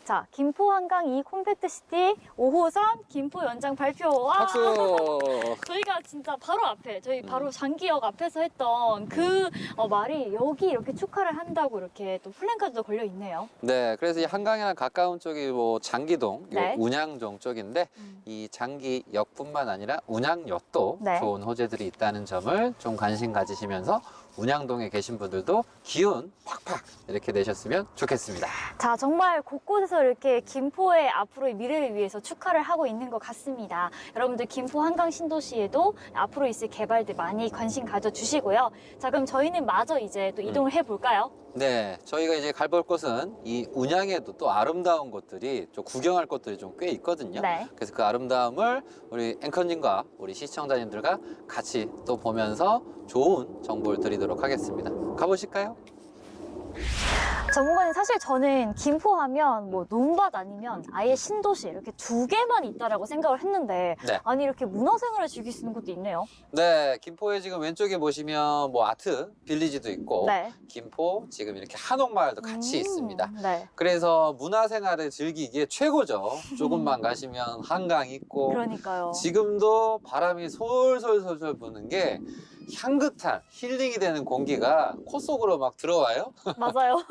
자, 김포 한강 2 콤팩트 시티 5호선 김포 연장 발표. 와! 박수! 저희가 진짜 바로 앞에 저희 바로 장기역 앞에서 했던 그 말이 여기 이렇게 축하를 한다고 이렇게 또 플랜카드도 걸려 있네요. 네, 그래서 이 한강이랑 가까운 쪽이 뭐 장기동, 네. 운양동 쪽인데 이 장기역뿐만 아니라 운양역도 네. 좋은 호재들이 있다는 점을 좀 관심 가지시면서 운양동에 계신 분들도 기운 팍팍 이렇게 내셨으면 좋겠습니다. 자, 정말 곳곳에서 이렇게 김포의 앞으로의 미래를 위해서 축하를 하고 있는 것 같습니다. 여러분들 김포 한강 신도시에도 앞으로 있을 개발들 많이 관심 가져주시고요. 자, 그럼 저희는 마저 이제 또 이동을 해볼까요? 네, 저희가 이제 가볼 곳은 이 운양에도 또 아름다운 곳들이 좀 구경할 곳들이 좀 꽤 있거든요. 네. 그래서 그 아름다움을 우리 앵커님과 우리 시청자님들과 같이 또 보면서 좋은 정보를 드리도록 하겠습니다. 가보실까요? 전문가님, 사실 저는 김포 하면 뭐 논밭 아니면 아예 신도시 이렇게 두 개만 있다라고 생각을 했는데 네. 아니 이렇게 문화생활을 즐길 수 있는 곳도 있네요. 네, 김포에 지금 왼쪽에 보시면 뭐 아트 빌리지도 있고 네. 김포 지금 이렇게 한옥마을도 같이 있습니다. 네. 그래서 문화생활을 즐기기에 최고죠. 조금만 가시면 한강 있고 그러니까요. 지금도 바람이 솔솔솔솔 부는 게 향긋한 힐링이 되는 공기가 코 속으로 막 들어와요. 맞아요.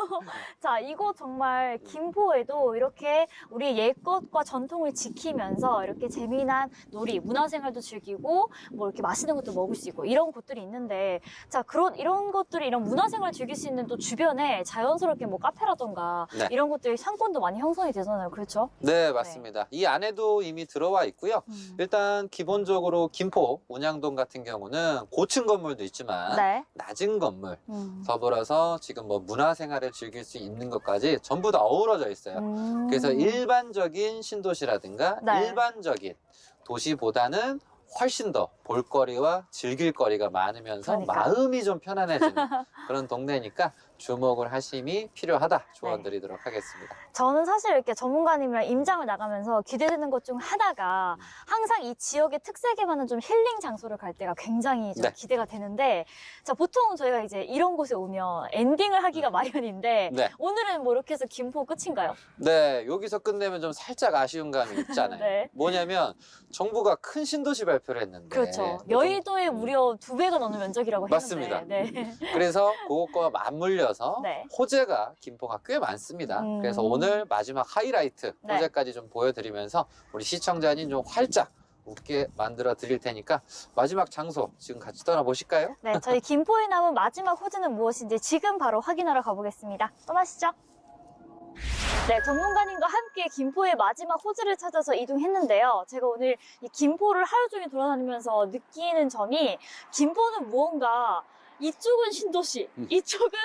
자, 이곳 정말 김포에도 이렇게 우리의 옛것과 전통을 지키면서 이렇게 재미난 놀이, 문화생활도 즐기고 뭐 이렇게 맛있는 것도 먹을 수 있고 이런 곳들이 있는데 자, 이런 것들이 이런 문화생활 즐길 수 있는 또 주변에 자연스럽게 뭐 카페라던가 네. 이런 것들이 상권도 많이 형성이 되잖아요. 그렇죠? 네, 맞습니다. 이 안에도 이미 들어와 있고요. 일단 기본적으로 김포 운양동 같은 경우는 고층 건물도 있지만 네. 낮은 건물 더불어서 지금 뭐 문화생활을 즐길 수 있는 것까지 전부 다 어우러져 있어요. 그래서 일반적인 신도시라든가 네. 일반적인 도시보다는 훨씬 더 볼거리와 즐길 거리가 많으면서 그러니까. 마음이 좀 편안해지는 그런 동네니까 주목을 하심이 필요하다 네. 조언드리도록 하겠습니다. 저는 사실 이렇게 전문가님이랑 임장을 나가면서 기대되는 것 중 하나가 항상 이 지역의 특색에 맞는 좀 힐링 장소를 갈 때가 굉장히 좀 네. 기대가 되는데, 자, 보통 저희가 이제 이런 곳에 오면 엔딩을 하기가 마련인데, 네. 오늘은 뭐 이렇게 해서 김포 끝인가요? 네, 여기서 끝내면 좀 살짝 아쉬운 감이 있잖아요. 네. 뭐냐면 정부가 큰 신도시 발표를 했는데 그렇죠. 여의도의 무려 2배가 넘는 면적이라고 맞습니다. 했는데. 네. 그래서 그것과 맞물려서 네. 호재가 김포가 꽤 많습니다. 그래서 오늘 마지막 하이라이트 네. 호재까지 좀 보여드리면서 우리 시청자님 좀 활짝 웃게 만들어 드릴 테니까 마지막 장소 지금 같이 떠나보실까요? 네, 저희 김포에 남은 마지막 호재는 무엇인지 지금 바로 확인하러 가보겠습니다. 떠나시죠. 네, 전문가님과 함께 김포의 마지막 호재를 찾아서 이동했는데요. 제가 오늘 이 김포를 하루 종일 돌아다니면서 느끼는 점이, 김포는 무언가 이쪽은 신도시, 이쪽은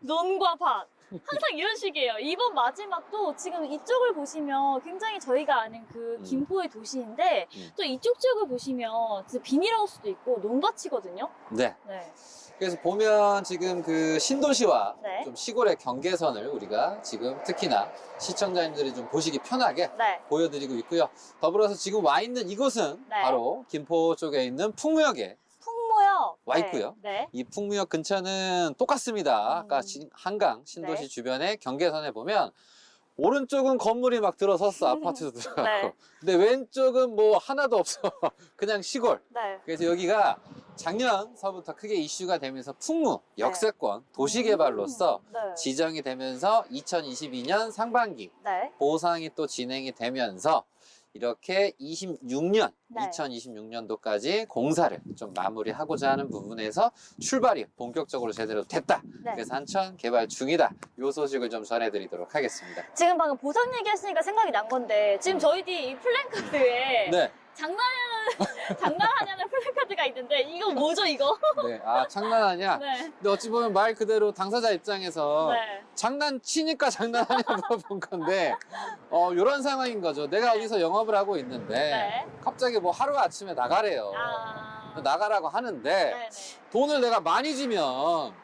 논과 밭. 항상 이런 식이에요. 이번 마지막도 지금 이쪽을 보시면 굉장히 저희가 아는 그 김포의 도시인데, 또 이쪽 지역을 보시면 진짜 비닐하우스도 있고 논밭이거든요. 네. 네. 그래서 보면 지금 그 신도시와 네. 좀 시골의 경계선을 우리가 지금 특히나 시청자님들이 좀 보시기 편하게 네. 보여드리고 있고요. 더불어서 지금 와 있는 이곳은 네. 바로 김포 쪽에 있는 풍무역에 풍무역. 와 네. 있고요. 네. 이 풍무역 근처는 똑같습니다. 아까 한강 신도시 네. 주변의 경계선에 보면 오른쪽은 건물이 막 들어섰어. 아파트도 들어가고. 네. 근데 왼쪽은 뭐 하나도 없어. 그냥 시골. 네. 그래서 여기가 작년서부터 크게 이슈가 되면서 풍무, 역세권, 도시개발로서 네. 지정이 되면서 2022년 상반기 네. 보상이 또 진행이 되면서 이렇게 26년, 네. 2026년도까지 공사를 좀 마무리하고자 하는 부분에서 출발이 본격적으로 제대로 됐다. 네. 그래서 한천 개발 중이다. 이 소식을 좀 전해드리도록 하겠습니다. 지금 방금 보상 얘기하시니까 생각이 난 건데, 지금 저희들이 이 플랜카드에 네. 장난하냐는 플랜카드가 있는데, 이거 뭐죠, 이거? 네. 아, 장난하냐? 네. 근데 어찌 보면 말 그대로 당사자 입장에서 네. 장난치니까 장난하냐 물어본 건데, 이런 상황인 거죠. 내가 어디서 영업을 하고 있는데, 네. 갑자기 뭐 하루아침에 나가래요. 아. 나가라고 하는데, 네네. 돈을 내가 많이 주면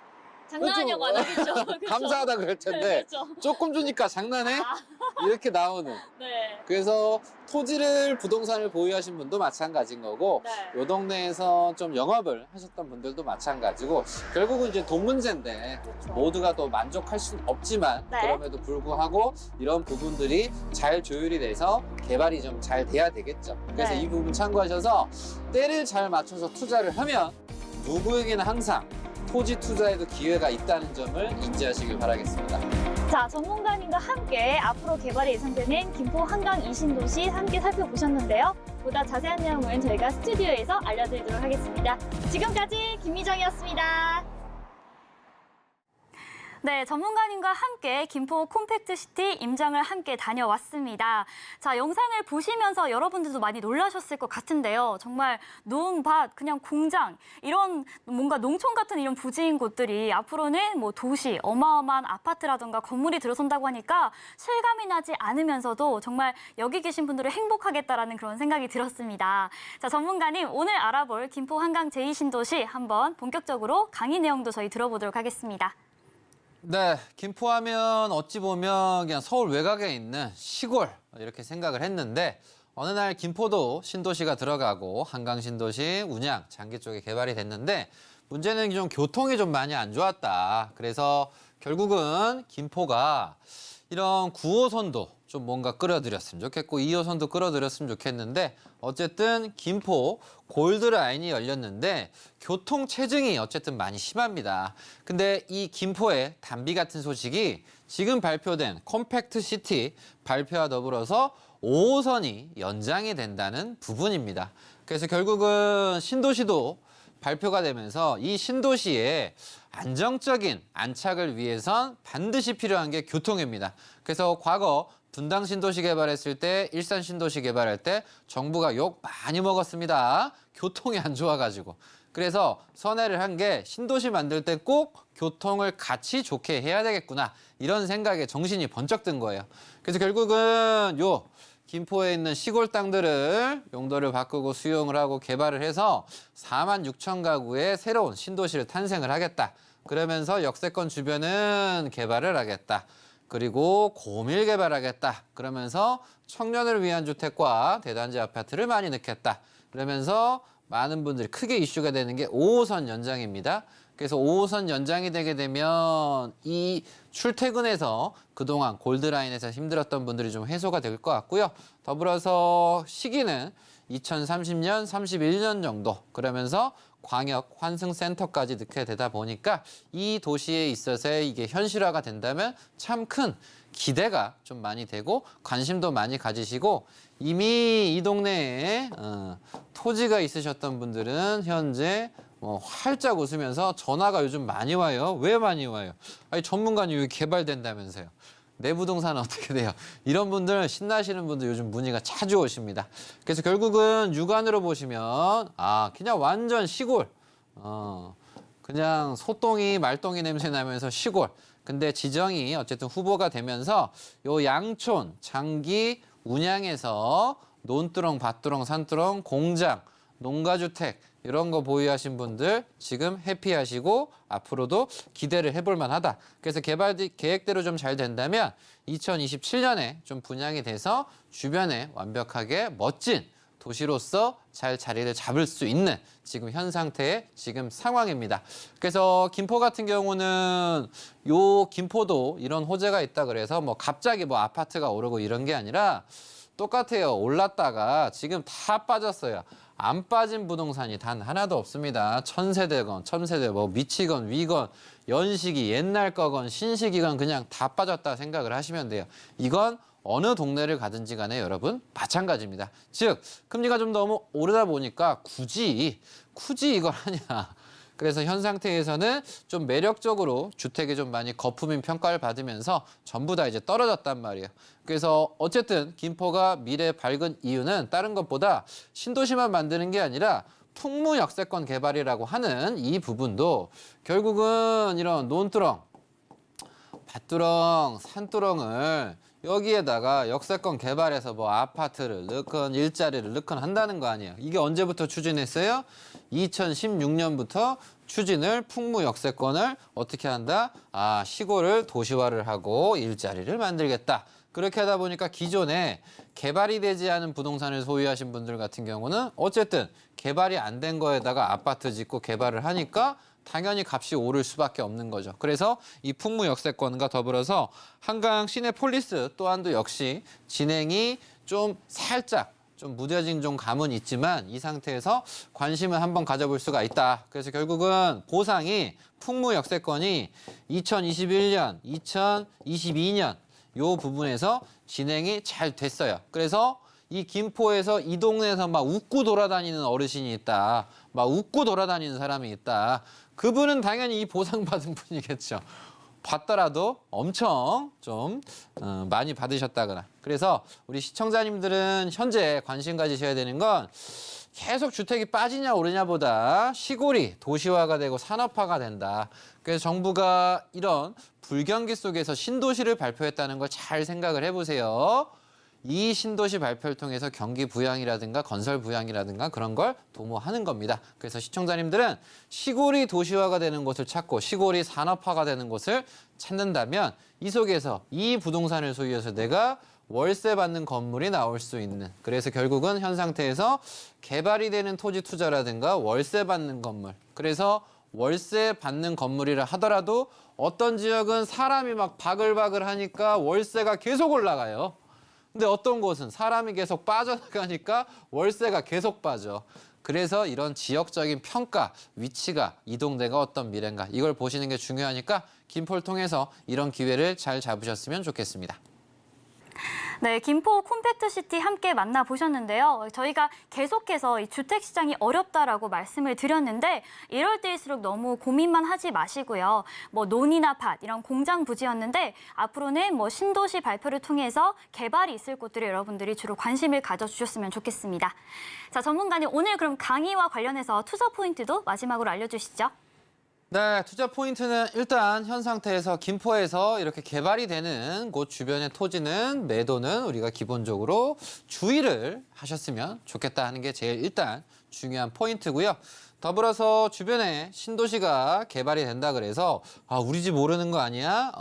장난하냐고 안 하겠죠. 그렇죠? 감사하다 그럴 텐데, 그렇죠. 조금 주니까 장난해? 아. 이렇게 나오는. 네. 그래서 토지를, 부동산을 보유하신 분도 마찬가지인 거고, 네. 요 동네에서 좀 영업을 하셨던 분들도 마찬가지고, 결국은 이제 돈 문제인데, 그렇죠. 모두가 또 만족할 수는 없지만, 네. 그럼에도 불구하고 이런 부분들이 잘 조율이 돼서 개발이 좀 잘 돼야 되겠죠. 그래서 네. 이 부분 참고하셔서 때를 잘 맞춰서 투자를 하면 누구에게나 항상 토지 투자에도 기회가 있다는 점을 인지하시길 바라겠습니다. 자, 전문가님과 함께 앞으로 개발이 예상되는 김포 한강 이신도시 함께 살펴보셨는데요. 보다 자세한 내용은 저희가 스튜디오에서 알려드리도록 하겠습니다. 지금까지 김미정이었습니다. 네, 전문가님과 함께 김포 콤팩트시티 임장을 함께 다녀왔습니다. 자, 영상을 보시면서 여러분들도 많이 놀라셨을 것 같은데요. 정말 논, 밭, 그냥 공장, 이런 뭔가 농촌 같은 이런 부지인 곳들이 앞으로는 뭐 도시, 어마어마한 아파트라든가 건물이 들어선다고 하니까 실감이 나지 않으면서도 정말 여기 계신 분들을 행복하겠다라는 그런 생각이 들었습니다. 자, 전문가님, 오늘 알아볼 김포 한강 제2신도시 한번 본격적으로 강의 내용도 저희 들어보도록 하겠습니다. 네, 김포하면 어찌 보면 그냥 서울 외곽에 있는 시골 이렇게 생각을 했는데 어느 날 김포도 신도시가 들어가고 한강 신도시, 운양, 장기 쪽에 개발이 됐는데 문제는 좀 교통이 좀 많이 안 좋았다. 그래서 결국은 김포가 이런 9호선도 좀 뭔가 끌어들였으면 좋겠고 2호선도 끌어들였으면 좋겠는데 어쨌든 김포 골드라인이 열렸는데 교통 체증이 어쨌든 많이 심합니다. 근데 이 김포의 단비 같은 소식이 지금 발표된 컴팩트 시티 발표와 더불어서 5호선이 연장이 된다는 부분입니다. 그래서 결국은 신도시도 발표가 되면서 이 신도시의 안정적인 안착을 위해선 반드시 필요한 게 교통입니다. 그래서 과거 분당 신도시 개발했을 때, 일산 신도시 개발할 때 정부가 욕 많이 먹었습니다. 교통이 안 좋아가지고. 그래서 선회를 한 게 신도시 만들 때 꼭 교통을 같이 좋게 해야 되겠구나. 이런 생각에 정신이 번쩍 든 거예요. 그래서 결국은 요 김포에 있는 시골 땅들을 용도를 바꾸고 수용을 하고 개발을 해서 4만 6천 가구의 새로운 신도시를 탄생을 하겠다. 그러면서 역세권 주변은 개발을 하겠다. 그리고 고밀 개발하겠다. 그러면서 청년을 위한 주택과 대단지 아파트를 많이 넣겠다. 그러면서 많은 분들이 크게 이슈가 되는 게 5호선 연장입니다. 그래서 5호선 연장이 되게 되면 이 출퇴근에서 그동안 골드라인에서 힘들었던 분들이 좀 해소가 될 것 같고요. 더불어서 시기는 2030년, 31년 정도 그러면서 광역 환승센터까지 넣게 되다 보니까 이 도시에 있어서 이게 현실화가 된다면 참 큰 기대가 좀 많이 되고 관심도 많이 가지시고 이미 이 동네에 토지가 있으셨던 분들은 현재 활짝 웃으면서 전화가 요즘 많이 와요. 왜 많이 와요? 아니 전문가님 여기 개발된다면서요. 내 부동산은 어떻게 돼요? 이런 분들 신나시는 분들 요즘 문의가 자주 오십니다. 그래서 결국은 육안으로 보시면 그냥 완전 시골. 그냥 소똥이 말똥이 냄새 나면서 시골. 근데 지정이 어쨌든 후보가 되면서 요 양촌, 장기, 운양에서 논두렁, 밭두렁, 산두렁, 공장, 농가주택 이런 거 보유하신 분들 지금 해피하시고 앞으로도 기대를 해볼 만하다. 그래서 개발 계획대로 좀 잘 된다면 2027년에 좀 분양이 돼서 주변에 완벽하게 멋진 도시로서 잘 자리를 잡을 수 있는 지금 현 상태의 지금 상황입니다. 그래서 김포 같은 경우는 요 김포도 이런 호재가 있다 그래서 뭐 갑자기 뭐 아파트가 오르고 이런 게 아니라 똑같아요. 올랐다가 지금 다 빠졌어요. 안 빠진 부동산이 단 하나도 없습니다. 천세대건, 천세대 뭐 미치건 위건 연식이 옛날 거건 신식이건 그냥 다 빠졌다 생각을 하시면 돼요. 이건 어느 동네를 가든지 간에 여러분 마찬가지입니다. 즉 금리가 좀 너무 오르다 보니까 굳이 이걸 하냐. 그래서 현 상태에서는 좀 매력적으로 주택이 좀 많이 거품인 평가를 받으면서 전부 다 이제 떨어졌단 말이에요. 그래서 어쨌든 김포가 미래 밝은 이유는 다른 것보다 신도시만 만드는 게 아니라 풍무 역세권 개발이라고 하는 이 부분도 결국은 이런 논두렁, 밭두렁, 산두렁을 여기에다가 역세권 개발해서 뭐 아파트를 넣건 일자리를 넣건 한다는 거 아니에요. 이게 언제부터 추진했어요? 2016년부터 추진을 풍무 역세권을 어떻게 한다? 시골을 도시화를 하고 일자리를 만들겠다. 그렇게 하다 보니까 기존에 개발이 되지 않은 부동산을 소유하신 분들 같은 경우는 어쨌든 개발이 안 된 거에다가 아파트 짓고 개발을 하니까 당연히 값이 오를 수밖에 없는 거죠. 그래서 이 풍무 역세권과 더불어서 한강 시내폴리스 또한도 역시 진행이 좀 살짝 좀 무뎌진 좀 감은 있지만 이 상태에서 관심을 한번 가져볼 수가 있다. 그래서 결국은 보상이 풍무 역세권이 2021년, 2022년 요 부분에서 진행이 잘 됐어요. 그래서 이 김포에서 이 동네에서 막 웃고 돌아다니는 어르신이 있다. 막 웃고 돌아다니는 사람이 있다. 그분은 당연히 이 보상받은 분이겠죠. 받더라도 엄청 좀 많이 받으셨다거나. 그래서 우리 시청자님들은 현재 관심 가지셔야 되는 건 계속 주택이 빠지냐 오르냐보다 시골이 도시화가 되고 산업화가 된다. 그래서 정부가 이런 불경기 속에서 신도시를 발표했다는 걸 잘 생각을 해보세요. 이 신도시 발표를 통해서 경기 부양이라든가 건설 부양이라든가 그런 걸 도모하는 겁니다. 그래서 시청자님들은 시골이 도시화가 되는 곳을 찾고 시골이 산업화가 되는 곳을 찾는다면 이 속에서 이 부동산을 소유해서 내가 월세 받는 건물이 나올 수 있는, 그래서 결국은 현 상태에서 개발이 되는 토지 투자라든가 월세 받는 건물, 그래서 월세 받는 건물이라 하더라도 어떤 지역은 사람이 막 바글바글 하니까 월세가 계속 올라가요. 근데 어떤 곳은 사람이 계속 빠져나가니까 월세가 계속 빠져. 그래서 이런 지역적인 평가, 위치가 이 동네가 어떤 미래인가 이걸 보시는 게 중요하니까 김포를 통해서 이런 기회를 잘 잡으셨으면 좋겠습니다. 네, 김포 콤팩트시티 함께 만나보셨는데요. 저희가 계속해서 이 주택시장이 어렵다라고 말씀을 드렸는데 이럴 때일수록 너무 고민만 하지 마시고요. 뭐 논이나 밭 이런 공장 부지였는데 앞으로는 뭐 신도시 발표를 통해서 개발이 있을 곳들을 여러분들이 주로 관심을 가져주셨으면 좋겠습니다. 자, 전문가님 오늘 그럼 강의와 관련해서 투자 포인트도 마지막으로 알려주시죠. 네, 투자 포인트는 일단 현 상태에서 김포에서 이렇게 개발이 되는 곳 주변의 토지는 매도는 우리가 기본적으로 주의를 하셨으면 좋겠다 하는 게 제일 일단 중요한 포인트고요. 더불어서 주변에 신도시가 개발이 된다 그래서 우리 집 오르는 거 아니야?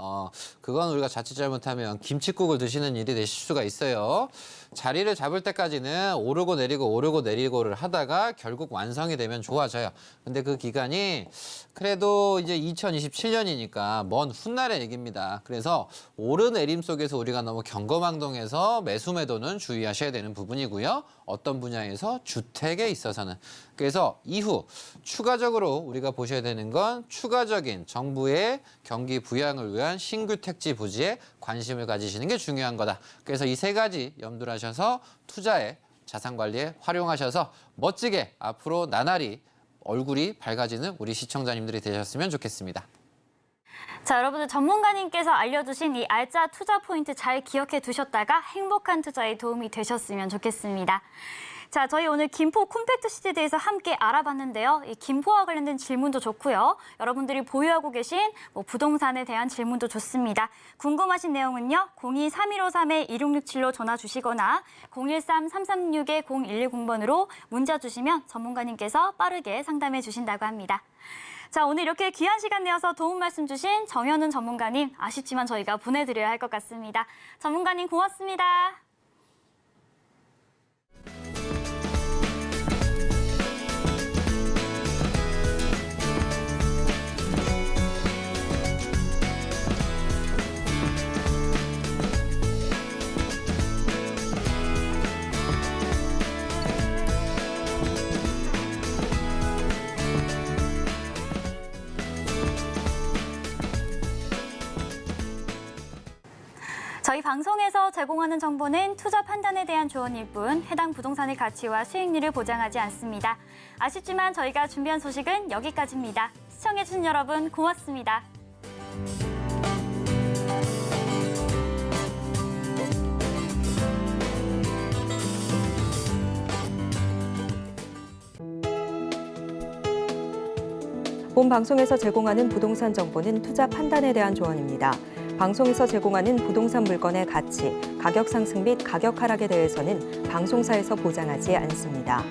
그건 우리가 자칫 잘못하면 김칫국을 드시는 일이 되실 수가 있어요. 자리를 잡을 때까지는 오르고 내리고를 하다가 결국 완성이 되면 좋아져요. 근데 그 기간이 그래도 이제 2027년이니까 먼 훗날의 얘기입니다. 그래서 오르내림 속에서 우리가 너무 경거망동해서 매수 매도는 주의하셔야 되는 부분이고요. 어떤 분야에서 주택에 있어서는. 그래서 이후 추가적으로 우리가 보셔야 되는 건 추가적인 정부의 경기 부양을 위한 신규 택지 부지에 관심을 가지시는 게 중요한 거다. 그래서 이 세 가지 염두를 하셔서 투자에 자산 관리에 활용하셔서 멋지게 앞으로 나날이 얼굴이 밝아지는 우리 시청자님들이 되셨으면 좋겠습니다. 자, 여러분들 전문가님께서 알려주신 이 알짜 투자 포인트 잘 기억해 두셨다가 행복한 투자에 도움이 되셨으면 좋겠습니다. 자, 저희 오늘 김포 콤팩트 시티에 대해서 함께 알아봤는데요. 이 김포와 관련된 질문도 좋고요. 여러분들이 보유하고 계신 부동산에 대한 질문도 좋습니다. 궁금하신 내용은요. 02-3153-2667로 전화 주시거나 013-336-0110번으로 문자 주시면 전문가님께서 빠르게 상담해 주신다고 합니다. 자, 오늘 이렇게 귀한 시간 내어서 도움 말씀 주신 정현은 전문가님, 아쉽지만 저희가 보내드려야 할 것 같습니다. 전문가님 고맙습니다. 저희 방송에서 제공하는 정보는 투자 판단에 대한 조언일 뿐 해당 부동산의 가치와 수익률을 보장하지 않습니다. 아쉽지만 저희가 준비한 소식은 여기까지입니다. 시청해주신 여러분 고맙습니다. 본 방송에서 제공하는 부동산 정보는 투자 판단에 대한 조언입니다. 방송에서 제공하는 부동산 물건의 가치, 가격 상승 및 가격 하락에 대해서는 방송사에서 보장하지 않습니다.